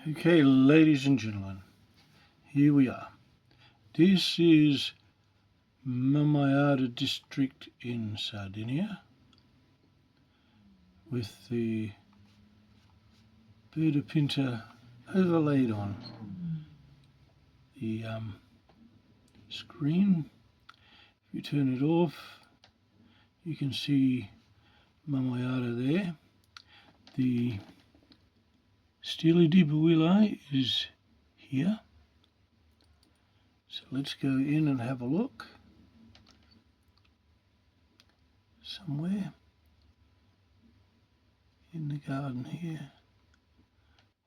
Okay, ladies and gentlemen, here we are. This is Mamayada district in Sardinia with the Perda Pinta overlaid on the screen. If you turn it off, you can see Mamayada there. The Stele di Buile is here. So let's go in and have a look. Somewhere in the garden here.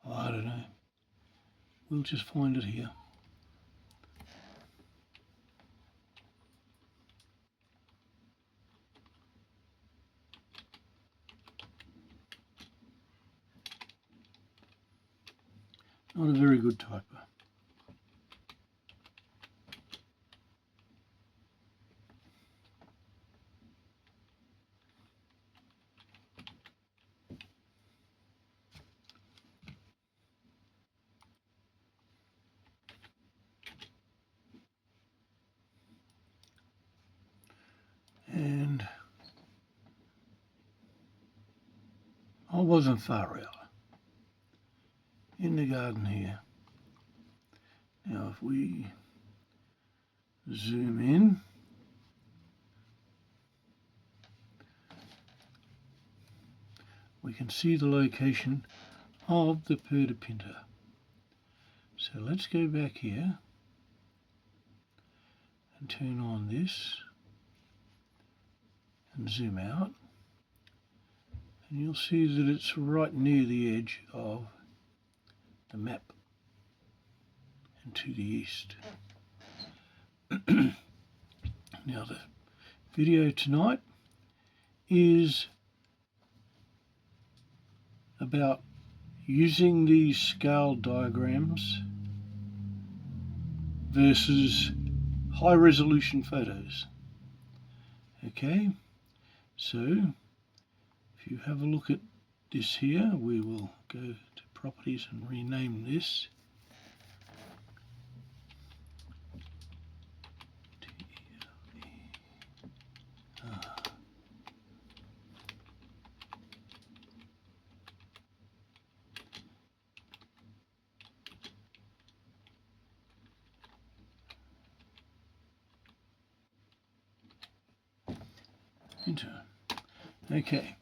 Oh, I don't know. We'll just find it here. Not a very good typer. And I wasn't far out. In the garden here. Now if we zoom in, we can see the location of the Perda Pinta. So let's go back here and turn on this and zoom out, and you'll see that it's right near the edge of the map and to the east. Now the video tonight is about using these scale diagrams versus high resolution photos. Okay, so if you have a look at this here, we will go to properties and rename this Pinta. Okay,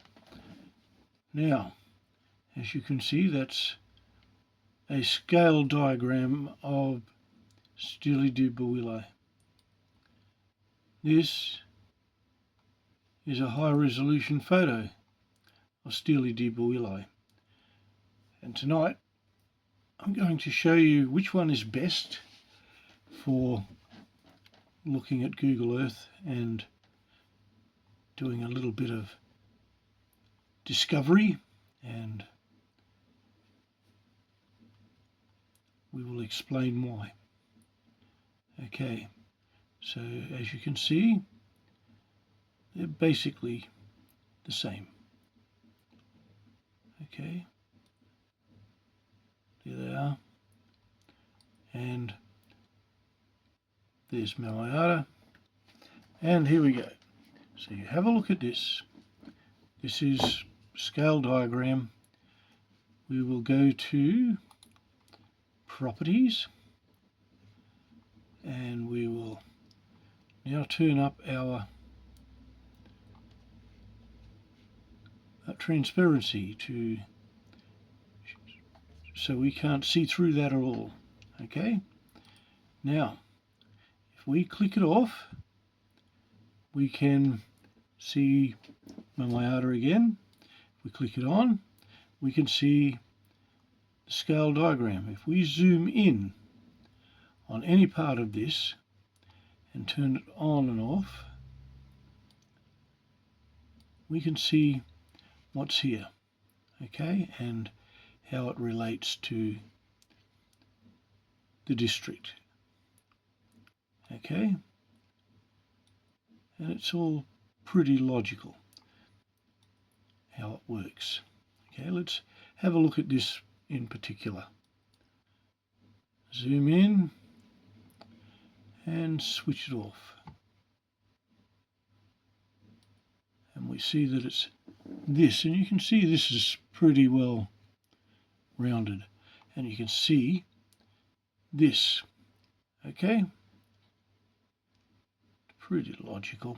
now as you can see, that's a scale diagram of Stele di Buile. This is a high resolution photo of Stele di Buile, and tonight I'm going to show you which one is best for looking at Google Earth and doing a little bit of discovery, and we will explain why. Okay, so as you can see, they're basically the same. Okay, there they are, and there's Mamayada, and here we go. So you have a look at this. This is scale diagram. We will go to properties, and we will now turn up our transparency to so we can't see through that at all. Okay, now if we click it off, we can see Mamayada again. If we click it on, we can see the scale diagram. If we zoom in on any part of this and turn it on and off, we can see what's here, okay, and how it relates to the district. Okay, and it's all pretty logical how it works. Okay, let's have a look at this in particular. zoom in and switch it off. And we see that it's this, and you can see this is pretty well rounded, and you can see this. Okay, pretty logical.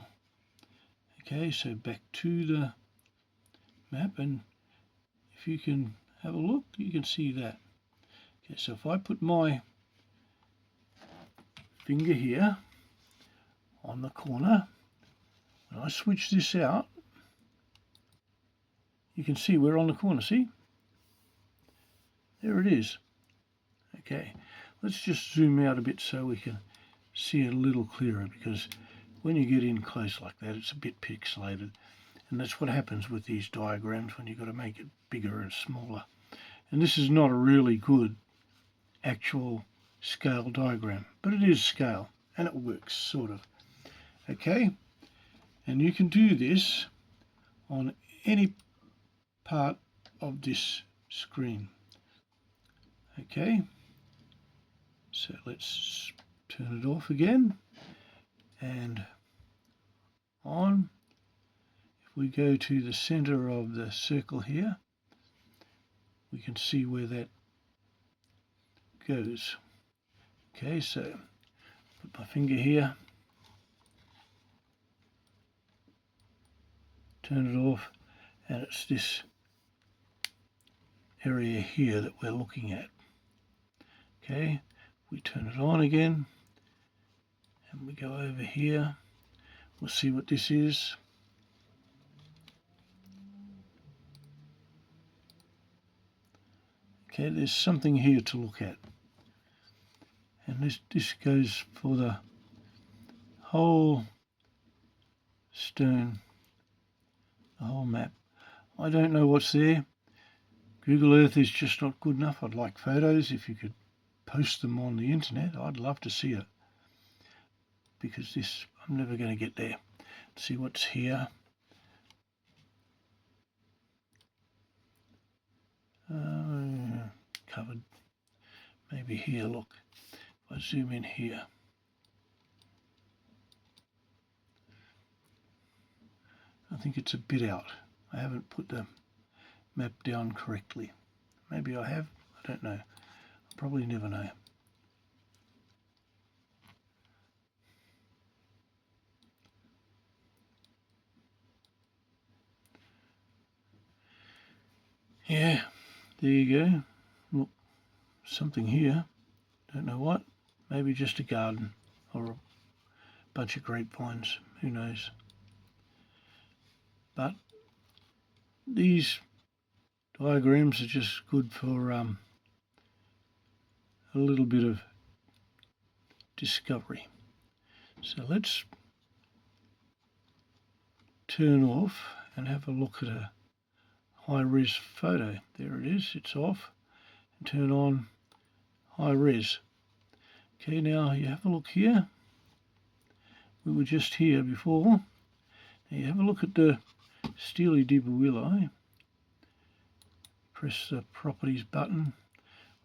Okay, so back to the map, and if you can have a look, you can see that. Okay, so if I put my finger here on the corner, when I switch this out, you can see we're on the corner, see? There it is. Okay, let's just zoom out a bit so we can see it a little clearer, because when you get in close like that, it's a bit pixelated. And that's what happens with these diagrams when you've got to make it bigger and smaller. And this is not a really good actual scale diagram, but it is scale, and it works, sort of. Okay, and you can do this on any part of this screen. Okay, so let's turn it off again and on. If we go to the center of the circle here, we can see where that goes. Okay, so put my finger here, turn it off, and it's this area here that we're looking at. Okay, we turn it on again and we go over here, we'll see what this is. Okay, there's something here to look at, and this goes for the whole stone, the whole map. I don't know what's there. Google Earth is just not good enough. I'd like photos. If you could post them on the internet, I'd love to see it, because this, I'm never going to get there. Let's see what's here. Covered. Maybe here, look. If I zoom in here. I think it's a bit out. I haven't put the map down correctly. Maybe I have. I don't know. I'll probably never know. Yeah, there you go. Look, something here. Don't know what. Maybe just a garden or a bunch of grapevines. Who knows? But these diagrams are just good for a little bit of discovery. So let's turn off and have a look at a high-res photo. There it is, it's off. And turn on high-res. Okay, now you have a look here. We were just here before. Now you have a look at the Steely Dibawilli. Press the properties button.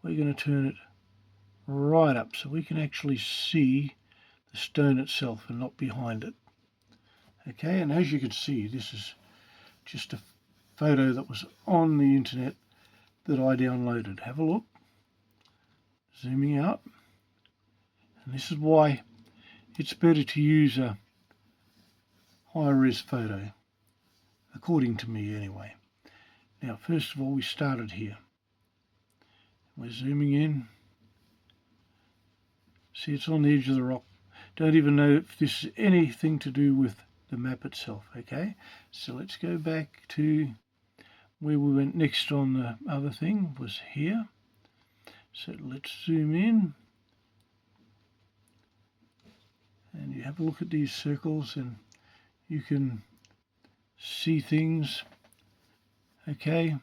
We're going to turn it right up so we can actually see the stone itself and not behind it. Okay, and as you can see, this is just a photo that was on the internet that I downloaded. Have a look. Zooming out. And this is why it's better to use a high-res photo, according to me anyway. Now, first of all, we started here. We're zooming in. See, it's on the edge of the rock. Don't even know if this is anything to do with the map itself. Okay, so let's go back to where we went next on the other thing, was here. So let's zoom in. And you have a look at these circles and you can see things. Okay.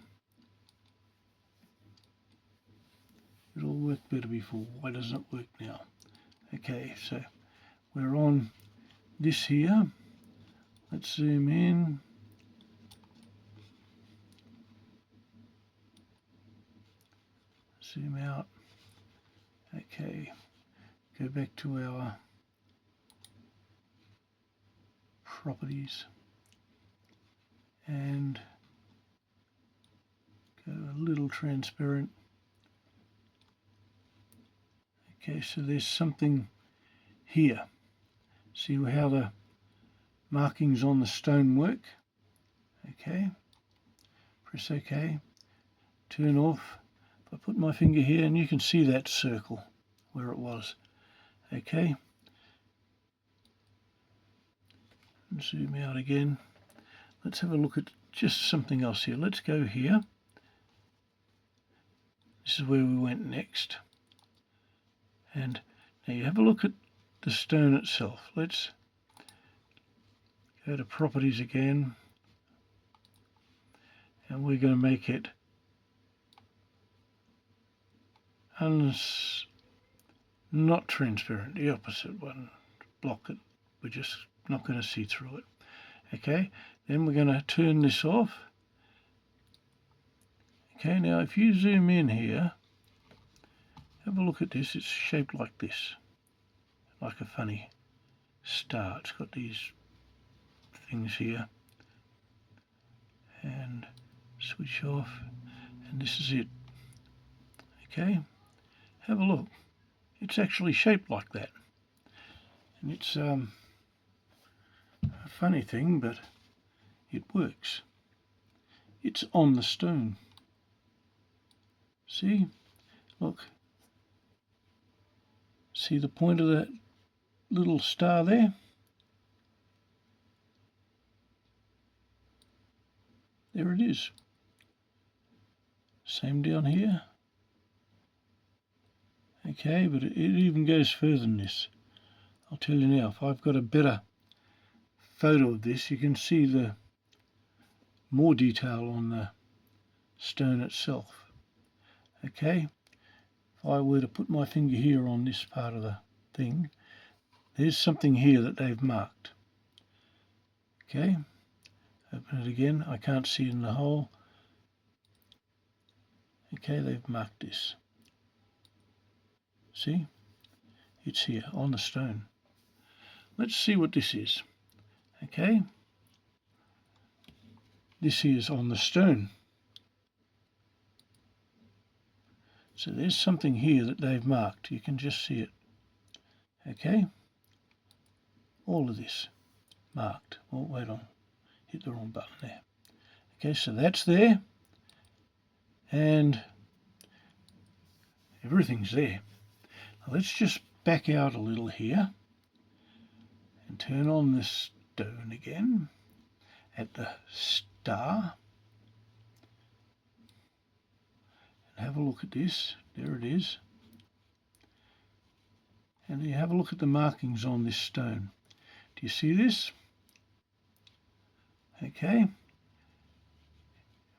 It all worked better before. Why doesn't it work now? Okay, so we're on this here. Let's zoom in. Zoom out. Okay, go back to our properties and go a little transparent. Okay, so there's something here. See how the markings on the stone work? Okay, press OK, turn off. If I put my finger here, and you can see that circle where it was. Okay, and zoom out again. Let's have a look at just something else here. Let's go here. This is where we went next. And now you have a look at the stone itself. Let's go to properties again, and we're going to make it not transparent, the opposite one. Block it. We're just not going to see through it. Okay, then we're going to turn this off. Okay, now if you zoom in here, have a look at this. It's shaped like this, like a funny star. It's got these things here, and switch off, and this is it. Okay, have a look. It's actually shaped like that, and it's a funny thing, but it works. It's on the stone. See, look, see the point of that little star there? There it is. Same down here. Okay, but it even goes further than this. I'll tell you now, if I've got a better photo of this, you can see the more detail on the stone itself. Okay, if I were to put my finger here on this part of the thing, there's something here that they've marked. Okay, open it again. I can't see in the hole. Okay, they've marked this. See, it's here on the stone. Let's see what this is. Okay, this is on the stone. So there's something here that they've marked. You can just see it. Okay, all of this marked. Oh, wait on, hit the wrong button there. Okay, so that's there, and everything's there. Now let's just back out a little here and turn on this stone again at the star and have a look at this. There it is. And you have a look at the markings on this stone. Do you see this? Okay.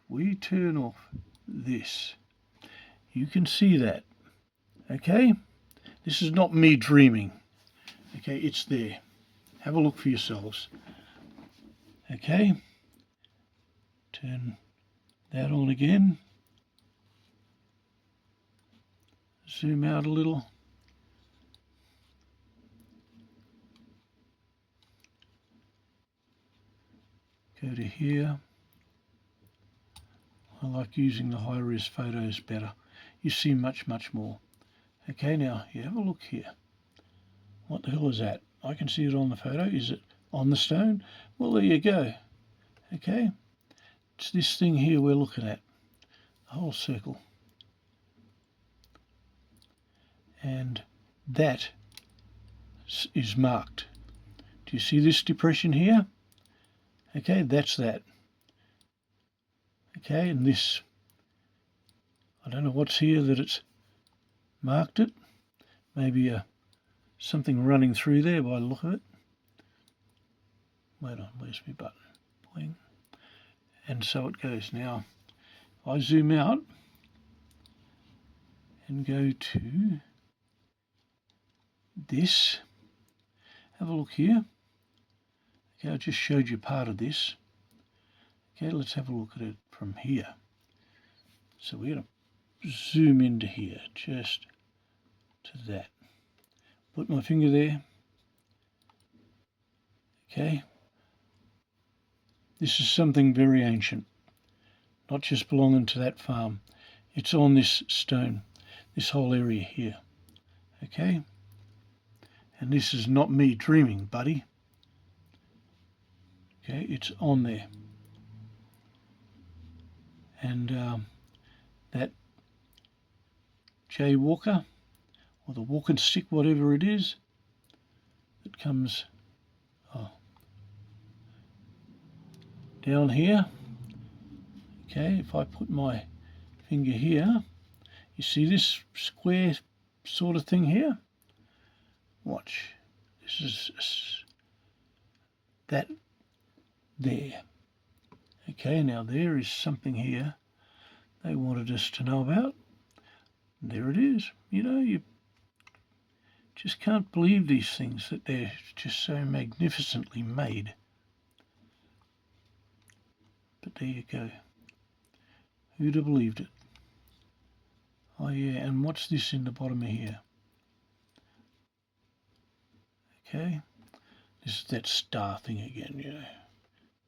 We turn off this. You can see that. Okay. This is not me dreaming. Okay, it's there. Have a look for yourselves. Okay. Turn that on again. Zoom out a little. Go to here. I like using the high-res photos better. You see much more. Okay, now you have a look here. What the hell is that? I can see it on the photo. Is it on the stone? Well, there you go. Okay, it's this thing here we're looking at. The whole circle. And that is marked. Do you see this depression here? Okay, that's that. Okay, and this, I don't know what's here that it's marked it. Maybe something running through there by the look of it. Wait on, where's my button? Boing. And so it goes. Now, I zoom out and go to this. Have a look here. Okay, I just showed you part of this. Okay, let's have a look at it from here. So we're going to zoom into here just to that. Put my finger there. Okay. This is something very ancient, not just belonging to that farm. It's on this stone, this whole area here. Okay. And this is not me dreaming, buddy. Okay, it's on there. And that J Walker, or the walking stick, whatever it is, that comes down here. Okay, if I put my finger here, you see this square sort of thing here? Watch. This is that there. Okay, now there is something here they wanted us to know about. There it is. You know, you just can't believe these things, that they're just so magnificently made. But there you go. Who'd have believed it? Oh yeah, and what's this in the bottom of here? Okay, this is that star thing again, you know.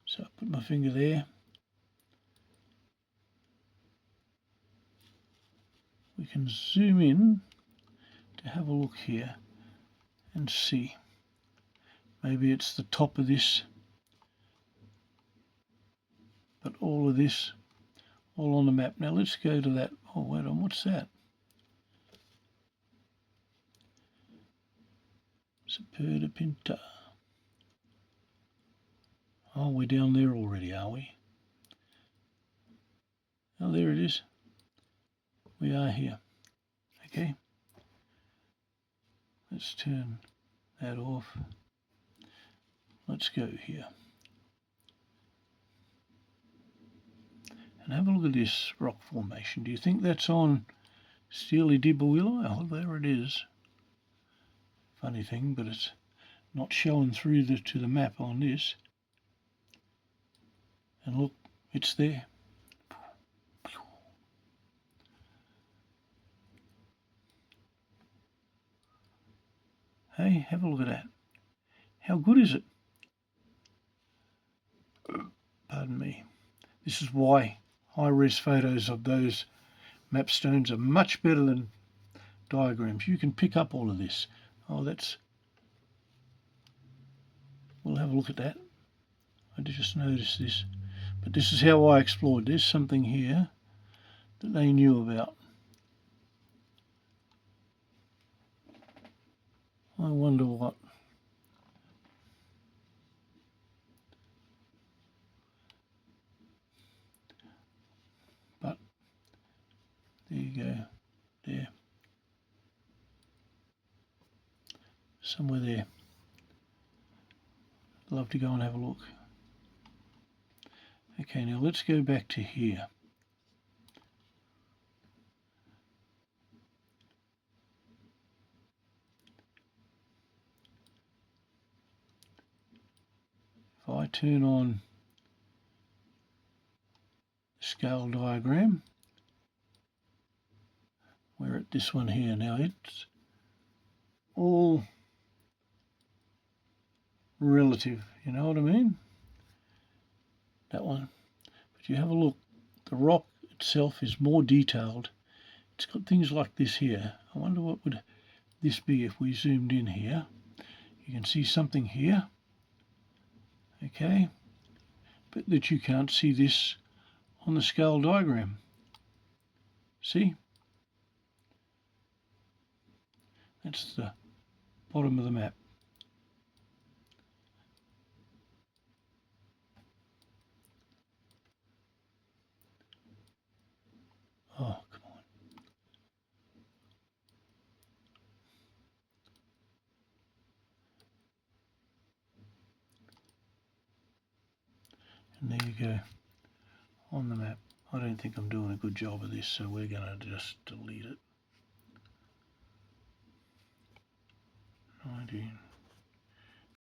So I put my finger there. We can zoom in to have a look here and see. Maybe it's the top of this, but all of this, all on the map. Now let's go to that. Oh, wait on, what's that? It's a Perda Pinta. Oh, we're down there already, are we? Oh, there it is. We are here. Okay. Let's turn that off. Let's go here. And have a look at this rock formation. Do you think that's on Steely Dibberwilla? Oh, there it is. Funny thing, but it's not showing through to the map on this. And look, it's there. Hey, have a look at that. How good is it? Pardon me. This is why high-res photos of those map stones are much better than diagrams. You can pick up all of this. Oh, we'll have a look at that. I just noticed this. But this is how I explored. There's something here that they knew about. I wonder what. But there you go. There. Somewhere there. I'd love to go and have a look. Okay, now let's go back to here. If I turn on the scale diagram, we're at this one here. Now it's all relative, you know what I mean? That one. But you have a look, the rock itself is more detailed. It's got things like this here. I wonder what would this be if we zoomed in here. You can see something here. Okay, but that you can't see this on the scale diagram. See? That's the bottom of the map. Oh, come on. And there you go, on the map. I don't think I'm doing a good job of this, so we're going to just delete it. 19.